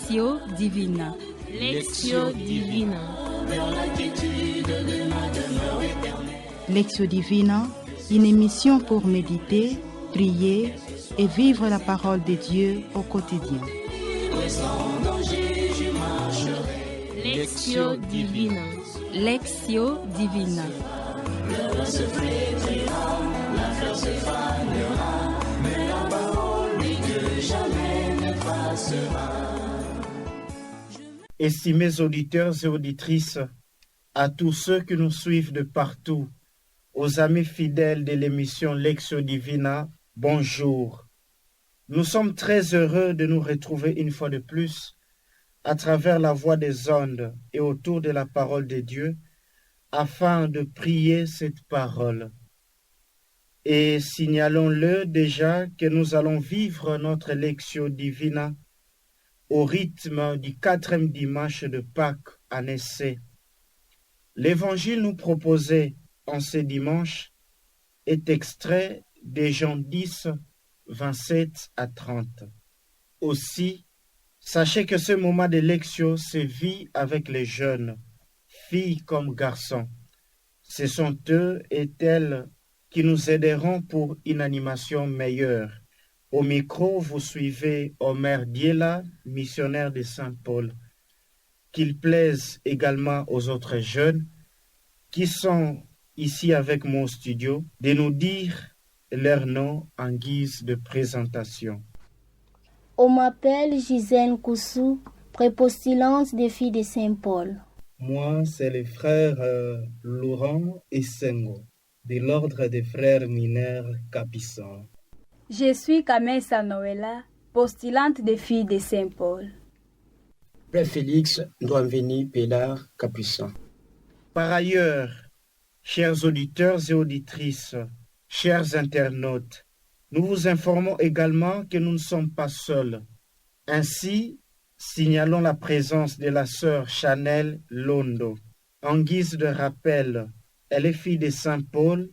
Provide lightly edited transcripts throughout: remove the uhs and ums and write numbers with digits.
Lectio Divina. Lectio Divina. Lectio Divina, une émission pour méditer, prier et vivre la parole de Dieu au quotidien. Lectio Divina. Lectio Divina. Estimés auditeurs et auditrices, à tous ceux qui nous suivent de partout, aux amis fidèles de l'émission Lectio Divina, bonjour. Nous sommes très heureux de nous retrouver une fois de plus à travers la voix des ondes et autour de la parole de Dieu afin de prier cette parole. Et signalons-le déjà que nous allons vivre notre Lectio Divina au rythme du 4e dimanche de Pâques en essai. L'évangile nous proposé en ce dimanche est extrait de Jean 10, 27 à 30. Aussi, sachez que ce moment de lectio se vit avec les jeunes, filles comme garçons. Ce sont eux et elles qui nous aideront pour une animation meilleure. Au micro, vous suivez Omer Diela, missionnaire de Saint-Paul. Qu'il plaise également aux autres jeunes qui sont ici avec moi au studio de nous dire leur nom en guise de présentation. On m'appelle Gisèle Koussou, prépostulante des filles de Saint-Paul. Moi, c'est le frère Laurent Essengo, de l'ordre des frères mineurs Capucins. Je suis Kamesa Noëlla, postulante des filles de Saint-Paul. Frère Félix Ndouamveni Pélar Capucin. Par ailleurs, chers auditeurs et auditrices, chers internautes, nous vous informons également que nous ne sommes pas seuls. Ainsi, signalons la présence de la sœur Chanel Londo. En guise de rappel, elle est fille de Saint-Paul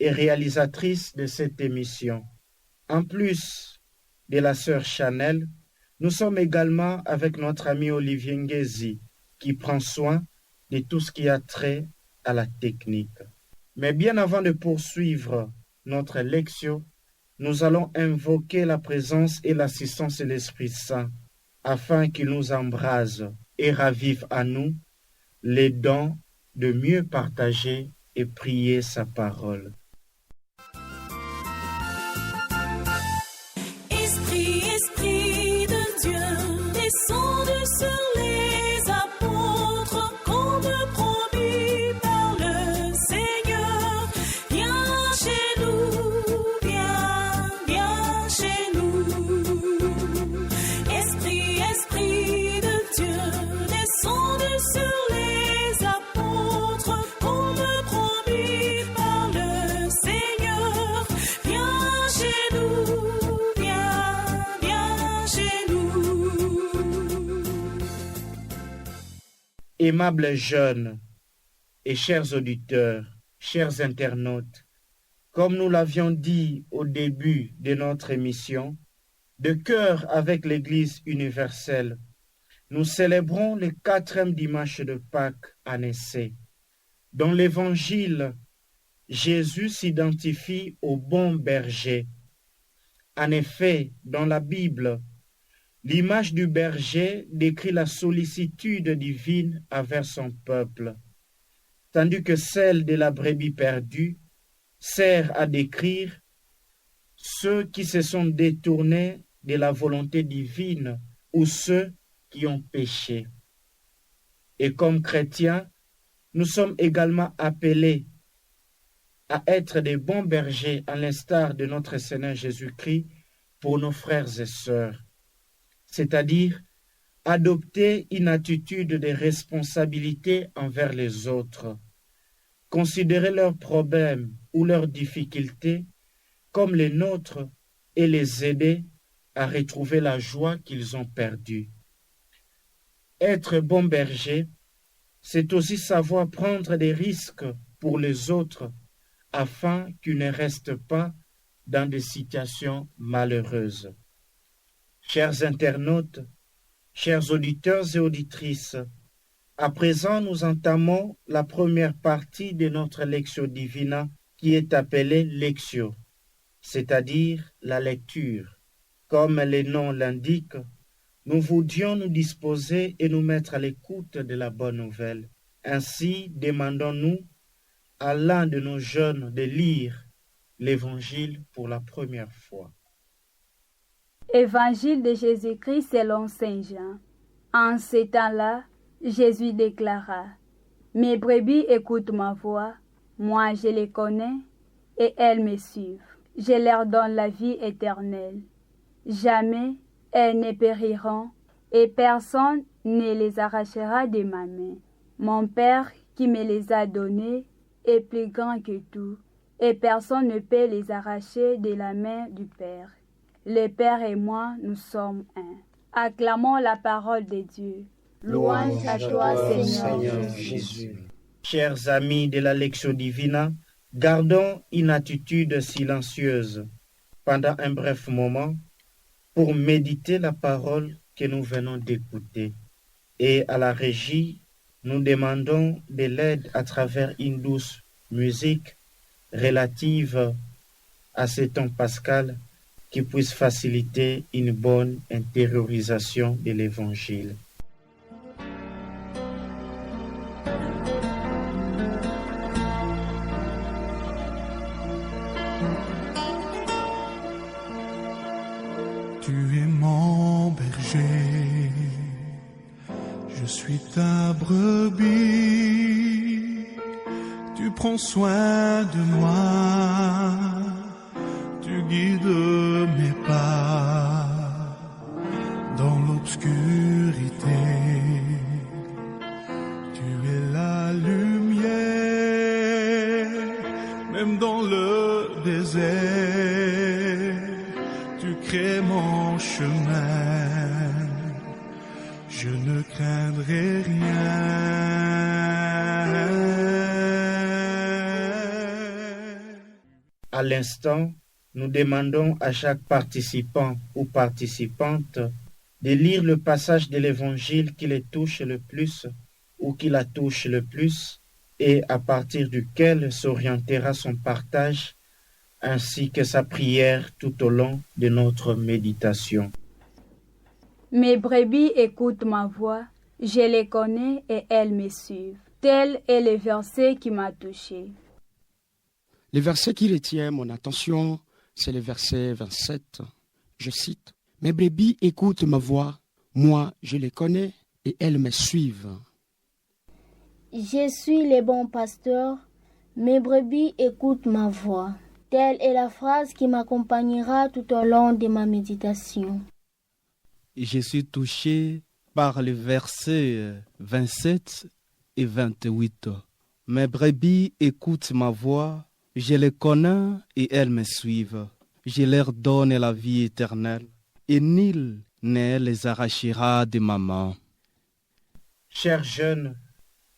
et réalisatrice de cette émission. En plus de la sœur Chanel, nous sommes également avec notre ami Olivier Ngezi, qui prend soin de tout ce qui a trait à la technique. Mais bien avant de poursuivre notre lectio, nous allons invoquer la présence et l'assistance de l'Esprit Saint, afin qu'il nous embrase et ravive à nous les dons de mieux partager et prier sa parole. Esprit de Dieu, descende sur les apôtres comme promis par le Seigneur. Viens chez nous, viens chez nous. Esprit de Dieu, descende sur les apôtres comme promis par le Seigneur. Viens chez nous. Aimables jeunes et chers auditeurs, chers internautes, comme nous l'avions dit au début de notre émission, de cœur avec l'Église universelle, nous célébrons le 4e dimanche de Pâques en essai. Dans l'Évangile, Jésus s'identifie au bon berger. En effet, dans la Bible, l'image du berger décrit la sollicitude divine envers son peuple, tandis que celle de la brebis perdue sert à décrire ceux qui se sont détournés de la volonté divine ou ceux qui ont péché. Et comme chrétiens, nous sommes également appelés à être des bons bergers à l'instar de notre Seigneur Jésus-Christ pour nos frères et sœurs. C'est-à-dire adopter une attitude de responsabilité envers les autres, considérer leurs problèmes ou leurs difficultés comme les nôtres et les aider à retrouver la joie qu'ils ont perdue. Être bon berger, c'est aussi savoir prendre des risques pour les autres afin qu'ils ne restent pas dans des situations malheureuses. Chers internautes, Chers auditeurs et auditrices, à présent nous entamons la première partie de notre Lectio Divina qui est appelée Lectio, c'est-à-dire la lecture. Comme le nom l'indique, nous voudrions nous disposer et nous mettre à l'écoute de la bonne nouvelle. Ainsi, demandons-nous à l'un de nos jeunes de lire l'Évangile pour la première fois. Évangile de Jésus-Christ selon Saint Jean. En ces temps-là, Jésus déclara, « Mes brebis écoutent ma voix, moi je les connais, et elles me suivent. Je leur donne la vie éternelle. Jamais elles ne périront, et personne ne les arrachera de ma main. Mon Père qui me les a donnés est plus grand que tout, et personne ne peut les arracher de la main du Père. Le Père et moi, nous sommes un. » Acclamons la parole de Dieu. Louange à toi, Seigneur Jésus. Chers amis de la Lectio Divina, gardons une attitude silencieuse pendant un bref moment pour méditer la parole que nous venons d'écouter. Et à la régie, nous demandons de l'aide à travers une douce musique relative à ce temps pascal qui puisse faciliter une bonne intériorisation de l'Évangile. Tu es mon berger, je suis ta brebis, tu prends soin de moi, tu guides mes pas dans l'obscurité, tu es la lumière, même dans le désert. Tu crées mon chemin, je ne craindrai rien. À l'instant, nous demandons à chaque participant ou participante de lire le passage de l'Évangile qui les touche le plus ou qui la touche le plus et à partir duquel s'orientera son partage ainsi que sa prière tout au long de notre méditation. Mes brebis écoutent ma voix, je les connais et elles me suivent. Tel est le verset qui m'a touché. Le verset qui retient mon attention, c'est le verset 27. Je cite, « Mes brebis écoutent ma voix, moi je les connais et elles me suivent. » Je suis le bon pasteur, mes brebis écoutent ma voix. Telle est la phrase qui m'accompagnera tout au long de ma méditation. Je suis touché par les versets 27 et 28. Mes brebis écoutent ma voix, je les connais et elles me suivent. Je leur donne la vie éternelle et nul ne les arrachera de ma main. Chers jeunes,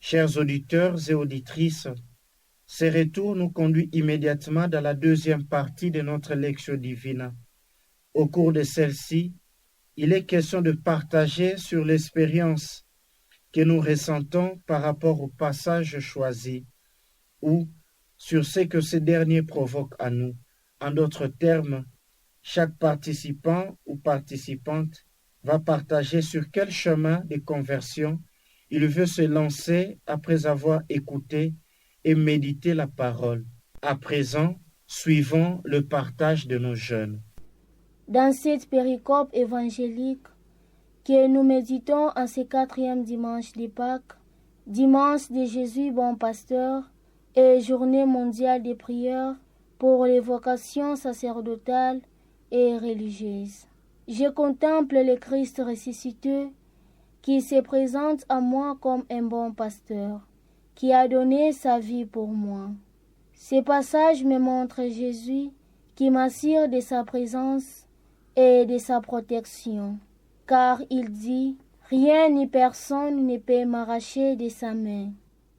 chers auditeurs et auditrices, ce retour nous conduit immédiatement dans la deuxième partie de notre Lectio Divina. Au cours de celle-ci, il est question de partager sur l'expérience que nous ressentons par rapport au passage choisi ou sur ce que ce dernier provoque à nous. En d'autres termes, chaque participant ou participante va partager sur quel chemin de conversion il veut se lancer après avoir écouté et médité la parole. À présent, suivons le partage de nos jeunes. Dans cette péricope évangélique que nous méditons en ce 4e dimanche de Pâques, dimanche de Jésus bon pasteur et journée mondiale de prière pour les vocations sacerdotales et religieuses. Je contemple le Christ ressuscité qui se présente à moi comme un bon pasteur, qui a donné sa vie pour moi. Ce passage me montre Jésus qui m'assure de sa présence et de sa protection, car il dit « Rien ni personne ne peut m'arracher de sa main ».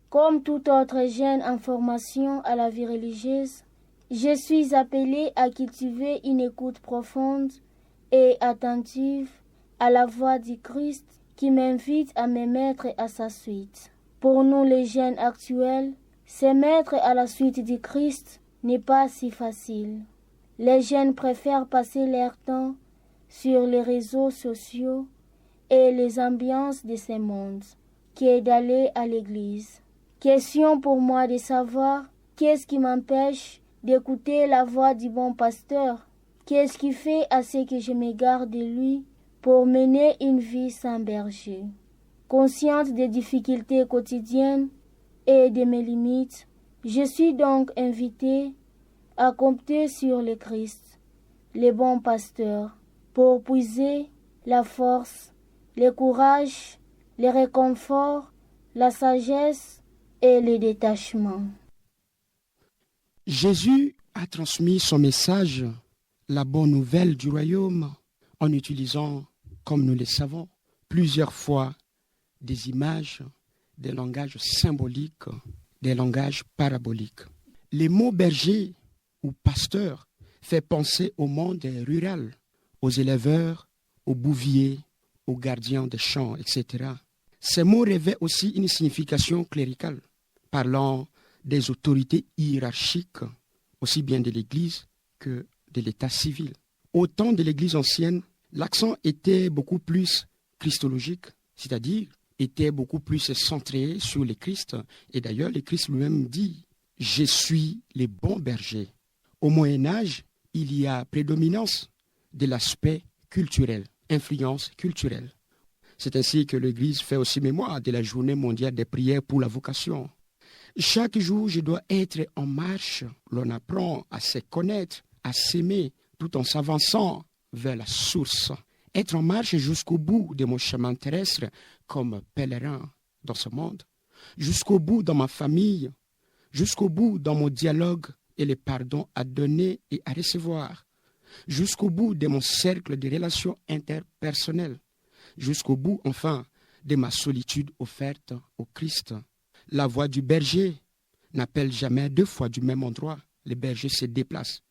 Comme tout autre jeune en formation à la vie religieuse, je suis appelé à cultiver une écoute profonde et attentive à la voix du Christ qui m'invite à me mettre à sa suite. Pour nous les jeunes actuels, se mettre à la suite du Christ n'est pas si facile. Les jeunes préfèrent passer leur temps sur les réseaux sociaux et les ambiances de ce monde que d'aller à l'église. Question pour moi de savoir qu'est-ce qui m'empêche d'écouter la voix du bon pasteur. Qu'est-ce qui fait à ce que je m'égare de lui pour mener une vie sans berger? Consciente des difficultés quotidiennes et de mes limites, je suis donc invitée à compter sur le Christ, le bon pasteur, pour puiser la force, le courage, le réconfort, la sagesse et le détachement. Jésus a transmis son message, la bonne nouvelle du royaume, en utilisant, comme nous le savons, plusieurs fois des images, des langages symboliques, des langages paraboliques. Les mots berger ou pasteur fait penser au monde rural, aux éleveurs, aux bouviers, aux gardiens des champs, etc. Ces mots revêtent aussi une signification cléricale, parlant des autorités hiérarchiques, aussi bien de l'Église que de l'état civil. Au temps de l'Église ancienne, l'accent était beaucoup plus christologique, c'est-à-dire était beaucoup plus centré sur le Christ. Et d'ailleurs, le Christ lui-même dit « Je suis le bon berger ». Au Moyen-Âge, il y a prédominance de l'aspect culturel, influence culturelle. C'est ainsi que l'Église fait aussi mémoire de la journée mondiale des prières pour la vocation. Chaque jour, je dois être en marche. L'on apprend à se connaître, à s'aimer, tout en s'avançant vers la source. Être en marche jusqu'au bout de mon chemin terrestre comme pèlerin dans ce monde, jusqu'au bout dans ma famille, jusqu'au bout dans mon dialogue et les pardons à donner et à recevoir, jusqu'au bout de mon cercle de relations interpersonnelles, jusqu'au bout, enfin, de ma solitude offerte au Christ. La voix du berger n'appelle jamais deux fois du même endroit. Le berger se déplace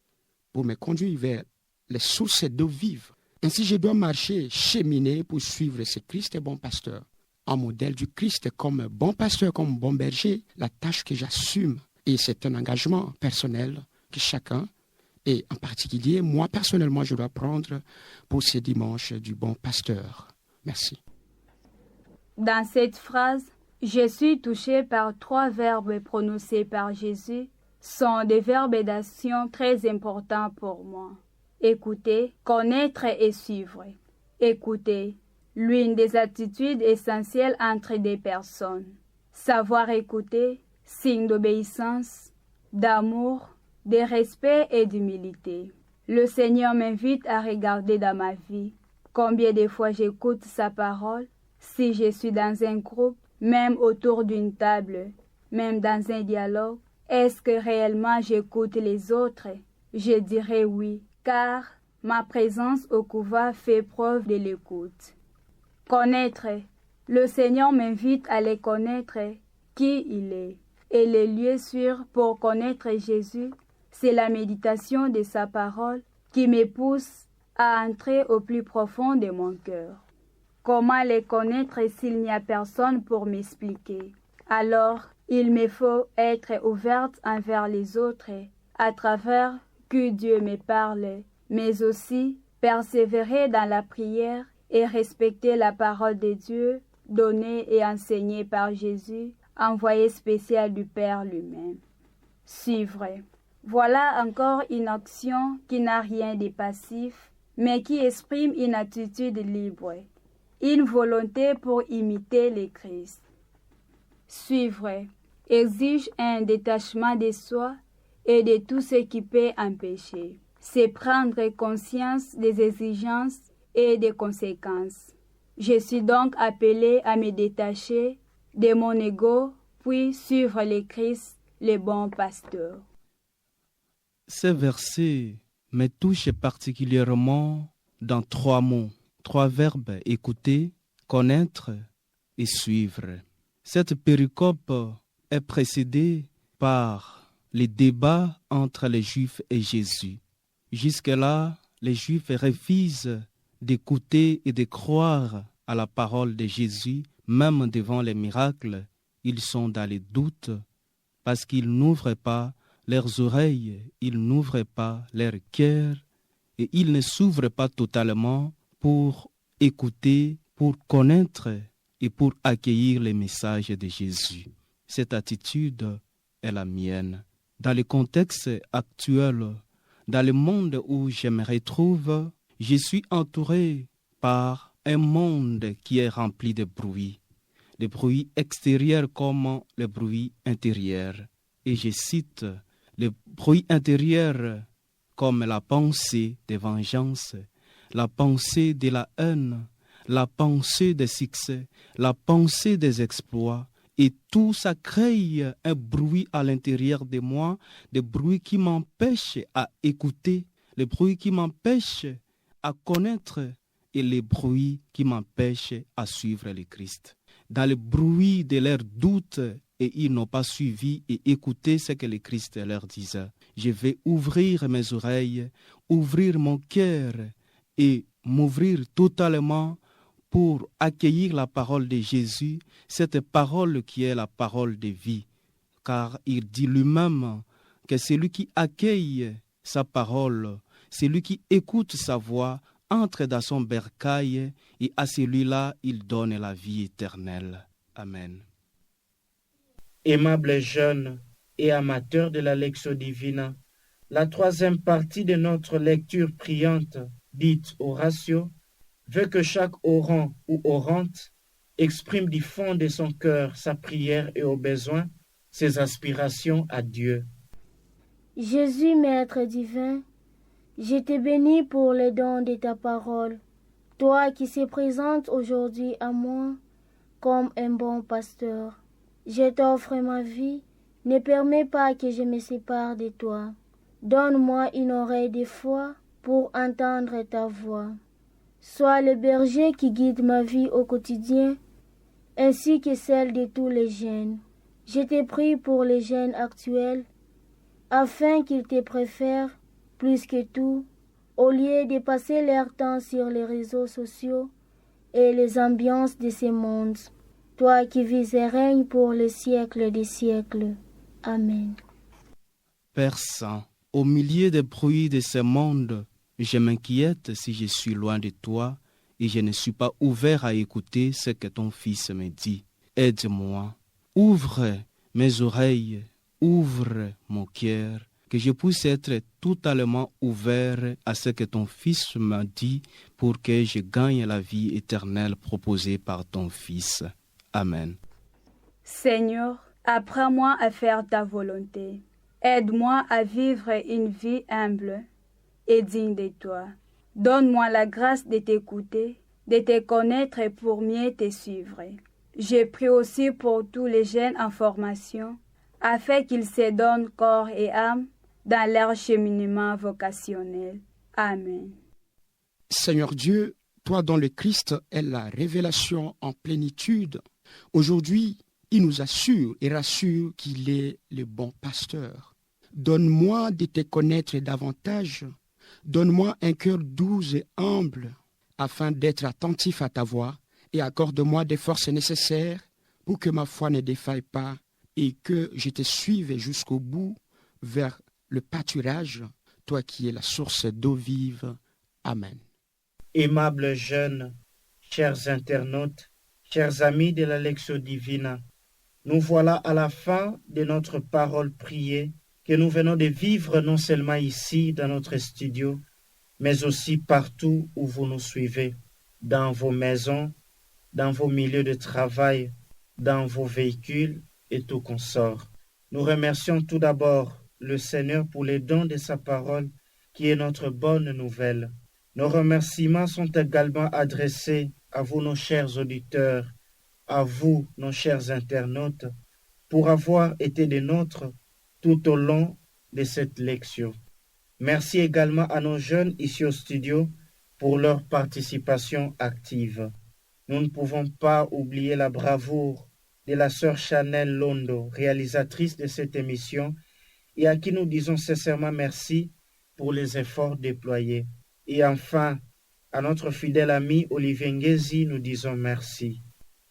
pour me conduire vers les sources d'eau vive. Ainsi, je dois marcher, cheminer pour suivre ce Christ et bon pasteur. En modèle du Christ comme bon pasteur, comme bon berger, la tâche que j'assume. Et c'est un engagement personnel que chacun, et en particulier, moi personnellement, je dois prendre pour ce dimanche du bon pasteur. Merci. Dans cette phrase, je suis touché par 3 verbes prononcés par Jésus, sont des verbes d'action très importants pour moi. Écouter, connaître et suivre. Écouter, l'une des attitudes essentielles entre des personnes. Savoir écouter, signe d'obéissance, d'amour, de respect et d'humilité. Le Seigneur m'invite à regarder dans ma vie combien de fois j'écoute sa parole, si je suis dans un groupe, même autour d'une table, même dans un dialogue. Est-ce que réellement j'écoute les autres? Je dirais oui, car ma présence au couvent fait preuve de l'écoute. Connaître. Le Seigneur m'invite à le connaître, qui il est. Et le lieu sûr pour connaître Jésus, c'est la méditation de sa parole qui me pousse à entrer au plus profond de mon cœur. Comment le connaître s'il n'y a personne pour m'expliquer? Alors, il me faut être ouverte envers les autres, à travers que Dieu me parle, mais aussi persévérer dans la prière et respecter la parole de Dieu donnée et enseignée par Jésus, envoyé spécial du Père lui-même. Suivre. Voilà encore une action qui n'a rien de passif, mais qui exprime une attitude libre, une volonté pour imiter le Christ. Suivre exige un détachement de soi et de tout ce qui peut empêcher. C'est prendre conscience des exigences et des conséquences. Je suis donc appelé à me détacher de mon ego, puis suivre le Christ, le bon pasteur. Ces versets me touchent particulièrement dans 3 mots, 3 verbes: écouter, connaître et suivre. Cette péricope est précédée par les débats entre les Juifs et Jésus. Jusque-là, les Juifs refusent d'écouter et de croire à la parole de Jésus, même devant les miracles, ils sont dans les doutes parce qu'ils n'ouvrent pas leurs oreilles, ils n'ouvrent pas leur cœur et ils ne s'ouvrent pas totalement pour écouter, pour connaître et pour accueillir les messages de Jésus. Cette attitude est la mienne. Dans le contexte actuel, dans le monde où je me retrouve, je suis entouré par un monde qui est rempli de bruit extérieurs comme le bruit intérieur. Et je cite le bruit intérieur comme la pensée de vengeance, la pensée de la haine, la pensée des succès, la pensée des exploits. Et tout ça crée un bruit à l'intérieur de moi, des bruits qui m'empêchent à écouter, les bruits qui m'empêchent à connaître et les bruits qui m'empêchent à suivre le Christ. Dans le bruit de leurs doutes, et ils n'ont pas suivi et écouté ce que le Christ leur disait. Je vais ouvrir mes oreilles, ouvrir mon cœur et m'ouvrir totalement pour accueillir la parole de Jésus, cette parole qui est la parole de vie. Car il dit lui-même que celui qui accueille sa parole, celui qui écoute sa voix, entre dans son bercail et à celui-là, il donne la vie éternelle. Amen. Aimables jeunes et amateurs de la Lectio Divina, la troisième partie de notre lecture priante, dite Oratio, veut que chaque orant ou orante exprime du fond de son cœur sa prière et au besoin ses aspirations à Dieu. Jésus, Maître divin, je te bénis pour les dons de ta parole, toi qui se présentes aujourd'hui à moi comme un bon pasteur. Je t'offre ma vie, ne permets pas que je me sépare de toi. Donne-moi une oreille de foi pour entendre ta voix. Sois le berger qui guide ma vie au quotidien, ainsi que celle de tous les jeunes. Je te prie pour les jeunes actuels, afin qu'ils te préfèrent plus que tout, au lieu de passer leur temps sur les réseaux sociaux et les ambiances de ce monde. Toi qui vis et règnes pour les siècles des siècles. Amen. Père Saint, au milieu des bruits de ce monde, je m'inquiète si je suis loin de toi et je ne suis pas ouvert à écouter ce que ton Fils me dit. Aide-moi, ouvre mes oreilles, ouvre mon cœur, que je puisse être totalement ouvert à ce que ton Fils m'a dit pour que je gagne la vie éternelle proposée par ton Fils. Amen. Seigneur, apprends-moi à faire ta volonté. Aide-moi à vivre une vie humble et digne de toi. Donne-moi la grâce de t'écouter, de te connaître pour mieux te suivre. Je prie aussi pour tous les jeunes en formation, afin qu'ils se donnent corps et âme dans leur cheminement vocationnel. Amen. Seigneur Dieu, toi dont le Christ est la révélation en plénitude, aujourd'hui, il nous assure et rassure qu'il est le bon pasteur. Donne-moi de te connaître davantage. Donne-moi un cœur doux et humble, afin d'être attentif à ta voix, et accorde-moi des forces nécessaires pour que ma foi ne défaille pas et que je te suive jusqu'au bout vers le pâturage, toi qui es la source d'eau vive. Amen. Aimables jeunes, chers internautes, chers amis de la Lectio Divina, nous voilà à la fin de notre parole priée que nous venons de vivre non seulement ici dans notre studio, mais aussi partout où vous nous suivez, dans vos maisons, dans vos milieux de travail, dans vos véhicules et tout consort. Nous remercions tout d'abord le Seigneur pour les dons de sa parole qui est notre bonne nouvelle. Nos remerciements sont également adressés à vous, nos chers auditeurs, à vous, nos chers internautes, pour avoir été des nôtres tout au long de cette lecture. Merci également à nos jeunes ici au studio pour leur participation active. Nous ne pouvons pas oublier la bravoure de la sœur Chanel Londo, réalisatrice de cette émission, et à qui nous disons sincèrement merci pour les efforts déployés. Et enfin, À notre fidèle ami Olivier Ngezi, nous disons merci.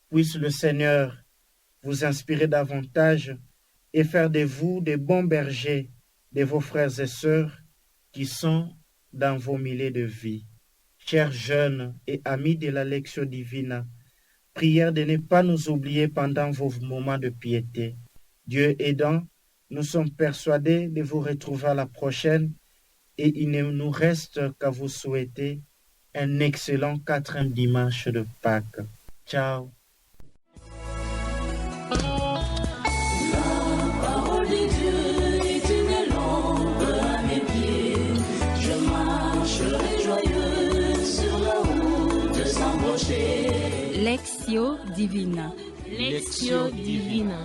Puisse le Seigneur vous inspirer davantage et faire de vous des bons bergers de vos frères et sœurs qui sont dans vos milliers de vies. Chers jeunes et amis de la Lectio Divina, prière de ne pas nous oublier pendant vos moments de piété. Dieu aidant, nous sommes persuadés de vous retrouver à la prochaine et il ne nous reste qu'à vous souhaiter un excellent 4e dimanche de Pâques. Ciao. Lectio Divina. Lectio Divina.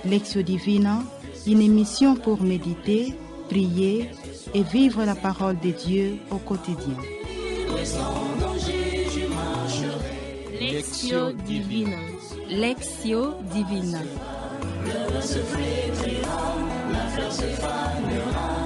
Lectio Divina, une émission pour méditer, prier et vivre la parole de Dieu au quotidien. Lectio Divina. Lectio Divina. Le soufflet brillera, la fleur se fanera.